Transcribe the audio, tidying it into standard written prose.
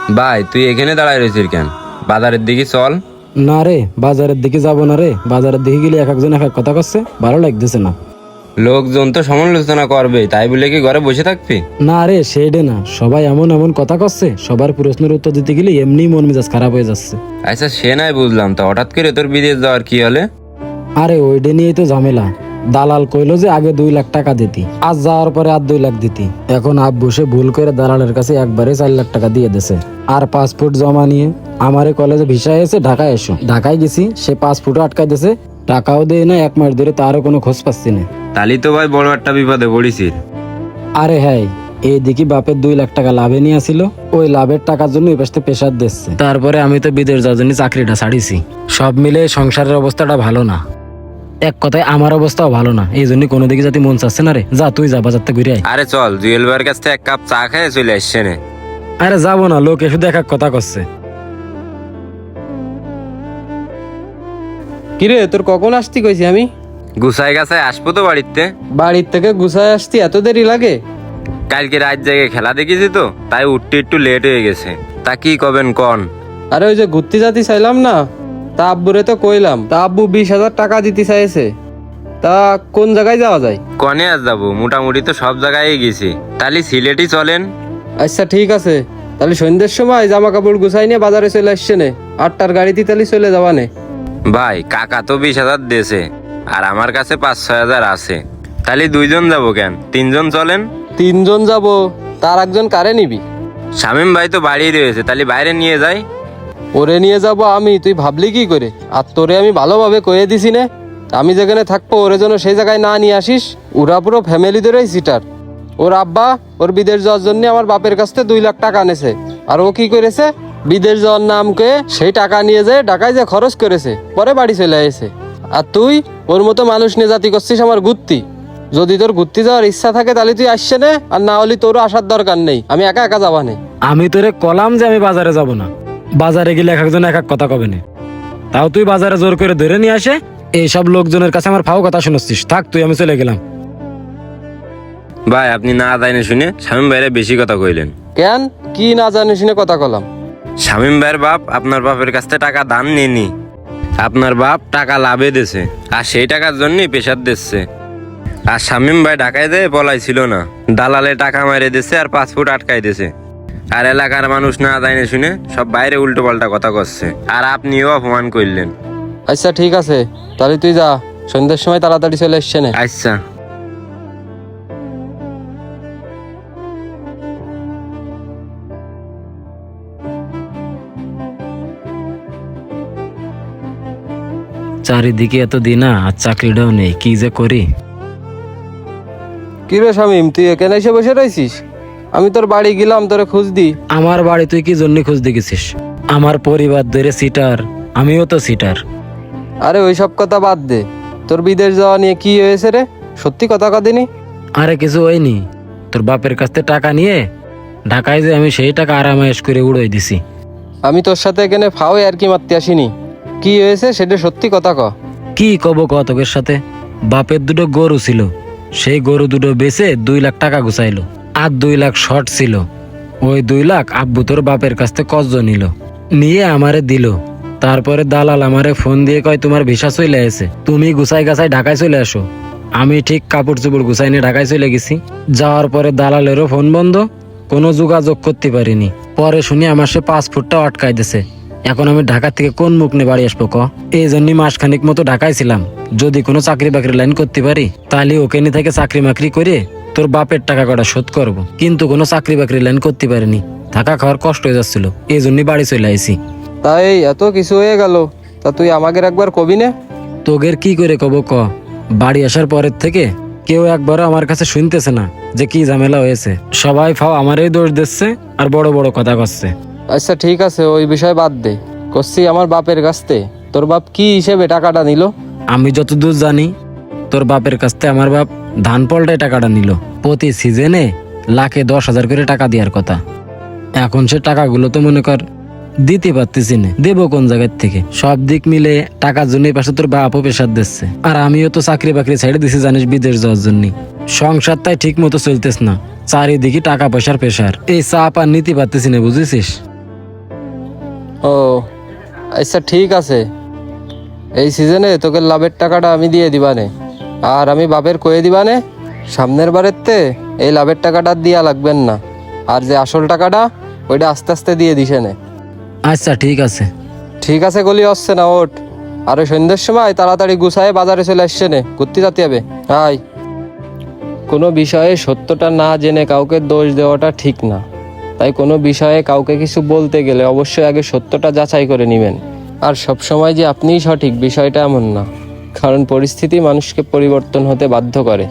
ভাই তুই এখানে দাঁড়ায় রয়েছিস কেন? বাজারের দিকে চল। না রে, বাজারের দিকে যাবো না রে। বাজারের দিকে গেলে এক একজন এক এক কথা করছে, ভালো লাগতেছে না। লোকজন তো সমালোচনা করবে, তাই বলে কি ঘরে বসে থাকবি? না রে, সেইডে না, সবাই এমন এমন কথা করছে, সবার প্রশ্নের উত্তর দিতে গেলে এমনি মন মেজাজ খারাপ হয়ে যাচ্ছে। আচ্ছা সে নাই বুঝলাম, তো হঠাৎ করে তোর বিদেশ যাওয়ার কি হলে? আরে ওইডে নিয়েই তো ঝামেলা। দালাল কইলো যে আগে 2 লাখ টাকা দিতি, আজ যাওয়ার পরে আর 2 লাখ দিতি। এখন আব্বু সে ভুল করে দালালের কাছে একবারে 4 লাখ টাকা দিয়ে দিছে। আর পাসপোর্ট জমা নিয়ে আমারে কলেজে ভিসা এসে ঢাকায় এসো। ঢাকায় গেছি, সে পাসপোর্টও আটকাই দিছে, টাকাও দেয় না। 1 মাস ধরে তারও কোনো খোঁজ পাচ্ছি না। তালি তো ভাই বড় একটা বিপদে পড়িছিস। আরে হ্যাঁ, এইদিকে বাপের 2 লাখ টাকা লাভে নিয়ে আসিল, ওই লাভের টাকার জন্য এই পাশে প্রেশার দিচ্ছে। তারপরে আমি তো বিদেশ যাওয়ার জন্য চাকরিটা ছাড়িছি। সব মিলে সংসারের অবস্থাটা ভালো না। এক কথায় আমার অবস্থাও ভালো না, এই জন্য কোনো দিকে যাতে মন চাচ্ছে না রে। যা তুই যা বাজার থেকে ঘুরে আয়। আরে চল, জুয়েল ভাইয়ের কাছ থেকে 1 কাপ চা খেয়ে চলে আসছে নে। আরে যাবো না, লোক শুধু এক এক কথা করছে। কিরে তোর কখন আসতি কইছি আমি? গুছাই গাছায় আসবো তো বাড়িতে। বাড়ির থেকে গুছায় আসতি এত দেরি লাগে? কালকে রাত জায়গায় খেলা দেখেছি তো, তাই উঠতে একটু লেট হয়ে গেছে। তা কি কবেন কন? আরে ওই যে ঘুরতে যাতে চাইলাম না, তা আব্বুরে তো কইলাম, তা আব্বু 20,000 টাকা দিতে চাইছে। তা কোন জায়গায় যাওয়া যায়? কনে আজ যাবো, মোটামুটি তো সব জায়গায় গেছি। তাহলে সিলেটই চলেন। আচ্ছা ঠিক আছে, তাহলে সন্ধ্যের সময় জামা কাপড় গুছাই নিয়ে বাজারে চলে আসছে নে। 8টার গাড়িতে তাহলে চলে যাবা নে। ভাই কাকা তো 20,000 দিয়েছে, আর আমার কাছে 5-6 হাজার আছে। তাহলে 2জন যাবো কেন, 3জন চলেন। 3জন যাব, তার একজন কারে নিবি? শামিম ভাই তো বাড়িয়ে রয়েছে, তাহলে বাইরে নিয়ে যাই। ওরে নিয়ে যাব আমি, তুই ভাবলি কি করে? আর তোরে আমি ভালোভাবে কয়ে দিছি নে, আমি যেখানে থাকবো ওরে জন্য সেই জায়গায় না নিয়ে আসিস। ওরা পুরো ফ্যামিলি ধরেই সিটার। ওর আব্বা ওর বিদেশ যাওয়ার জন্য আমার বাপের কাছ থেকে 2 লাখ টাকা নেছে। আর ও কি করেছে, বিদেশ যাওয়ার নামকে সেই টাকা নিয়ে যায় ঢাকায় যে খরচ করেছে, পরে বাড়ি চলে এসেছে। আর তুই ওর মতো মানুষ নিয়ে জাতি করছিস আমার ঘুরতি। যদি তোর ঘুরতে যাওয়ার ইচ্ছা থাকে তাহলে তুই আসছে নে, আর না হলে তোরও আসার দরকার নেই, আমি একা একা যাবা নে। আমি তোরে কলাম যে আমি বাজারে যাব না। বাজারে গেলে এক একজন এক এক কথা কবে না, তাও তুই বাজারে জোর করে ধরে নিয়ে আসে এইসব লোকজনের কাছে আমার ফাও কথা শুনছিস। থাক তুই, আমি চলে গেলাম। ভাই আপনি না জানে শুনে শামিম ভাইরে বেশি কথা কইলেন। কেন কি না জানি শুনে কথা কলাম? শামিম ভাইয়ের বাপ আপনার বাপের কাছ থেকে টাকা দান নেনি। আপনার বাপ টাকা লাভে দিছে, আর সেই টাকার জন্যই প্রেশার দিচ্ছে। আর শামিম ভাই ঢাকায় দিয়ে পলাইছিল না, দালালে টাকা মারে দিছে আর পাসপোর্ট আটকাই দিছে। আর এলাকার মানুষ না জানে শুনে সব বাইরে উল্টো পাল্টা কথা করছে, আর আপনিও অপমান করলেন। আচ্ছা ঠিক আছে, তাহলে তুই যা, সন্ধ্যের সময় তাড়াতাড়ি চলে এসছে নে। আচ্ছা। চারিদিকে এত দিন আর চাকরিটাও নেই, কি যে করি। কি রে শামিম, তুই এখানে এসে বসে রয়েছিস? আমি তোর বাড়ি গেলাম তোরে খোঁজ দি। আমার বাড়ি তুই কি জন্য খোঁজ দেখেছিস? আমার পরিবার ধরে সিটার, আমিও তো সিটার। আরে ওই সব কথা বাদ দে, তোর বিদেশ যাওয়া নিয়ে কি হয়েছে রে? সত্যি কথা কদিনি? আরে কিছু হয়নি, তোর বাপের কাছ থেকে টাকা নিয়ে ঢাকায় যে আমি সেই টাকা আরামায়েশ করে উড়াই দিছি। আমি তোর সাথে এখানে ফাও আর কি মারতে আসিনি। কি হয়েছে সেটা সত্যি কথা ক। কি কব তোকের সাথে? বাপের 2টো গরু ছিল, সেই গরু 2টো বেচে 2 লাখ টাকা গুছাইলো। আর 2 লাখ শর্ট ছিল, ওই 2 লাখ আব্বু তোর বাপের কাছ থেকে কর্জ নিল, নিয়ে আমারে দিল। তারপরে দালাল আমারে ফোন দিয়ে কয় তোমার ভিসা চলে এসে, তুমি গুছাই গাছাই ঢাকায় চলে আসো। আমি ঠিক কাপড় চোপড় গুছাই নিয়ে ঢাকায় চলে গেছি। যাওয়ার পরে দালালেরও ফোন বন্ধ, কোনো যোগাযোগ করতে পারিনি। পরে শুনি আমার সে পাসপোর্টটা আটকাই দিছে। এখন আমি ঢাকা থেকে কোন মুখ নিয়ে বাড়ি আসবো ক? এই জন্যই মাসখানিক মতো ঢাকায় ছিলাম, যদি কোনো চাকরি বাকরি লাইন করতে পারি তাহলে ওখানে থেকে চাকরি মাকরি করে তোর বাপের টাকা কটা শোধ করব। কিন্তু কোনো চাকরি বাকরি লাইন করতে পারিনি, থাকা খাওয়ার কষ্ট হয়ে যাচ্ছিল, এই জন্যই বাড়ি চলে আইছি। তাই এত কিছু হয়ে গেল, তা তুই আমাকে একবার কবি না? তোগের কি করে কব ক? বাড়ি আসার পরের থেকে কেউ একবারও আমার কাছে শুনতেছে না যে কি ঝামেলা হয়েছে। সবাই ফাও আমারই দোষ দিচ্ছে আর বড় বড় কথা করছে। আচ্ছা ঠিক আছে, ওই বিষয় বাদ দে। করছি আমার বাপের কাছ থেকে তোর বাপ কি হিসেবে টাকাটা নিল? আমি যতদূর জানি তোর বাপের কাছ থেকে আমার বাপ ধান পল্টায় টাকাটা নিল। প্রতি সিজনে লাখে 10,000 করে টাকা দেওয়ার কথা। এখন সে টাকাগুলো তো মনে কর দিতে পারতেছি না, দেবো কোন জায়গার থেকে? সব দিক মিলে টাকার জন্য পাশে তোর বাপও প্রেশার দিচ্ছে, আর আমিও তো চাকরি বাকরি ছেড়ে দিছি জানিস বিদেশ যাওয়ার জন্য। সংসার তাই ঠিক মতো চলতেছ না, চারিদিকে টাকা পয়সার প্রেশার। এই চাপ আর নিতে পারতেছি না, বুঝেছিস? ও আচ্ছা ঠিক আছে, এই সিজনে তোকে লাভের টাকাটা আমি দিয়ে দিবানে, আর আমি বাপের কয়ে দিবানে সামনের বারেতে এই লাভের টাকাটা আর দিয়া লাগবেন না, আর যে আসল টাকাটা ওইটা আস্তে আস্তে দিয়ে দিছে নে। আচ্ছা ঠিক আছে। ঠিক আছে গলি হচ্ছে না, ওঠ। আর ওই সন্ধ্যের সময় তাড়াতাড়ি গুছায় বাজারে চলে আসছে নে, ঘুরতে যেতে হবে। হাই, কোনো বিষয়ে সত্যটা না জেনে কাউকে দোষ দেওয়াটা ঠিক না, তাই কোনো বিষয়ে কাউকে কিছু বলতে গেলে অবশ্যই আগে সত্যটা যাচাই করে নেবেন। আর সব সময় যে আপনিই সঠিক বিষয়টা এমন না, কারণ পরিস্থিতি মানুষকে পরিবর্তন হতে বাধ্য করে।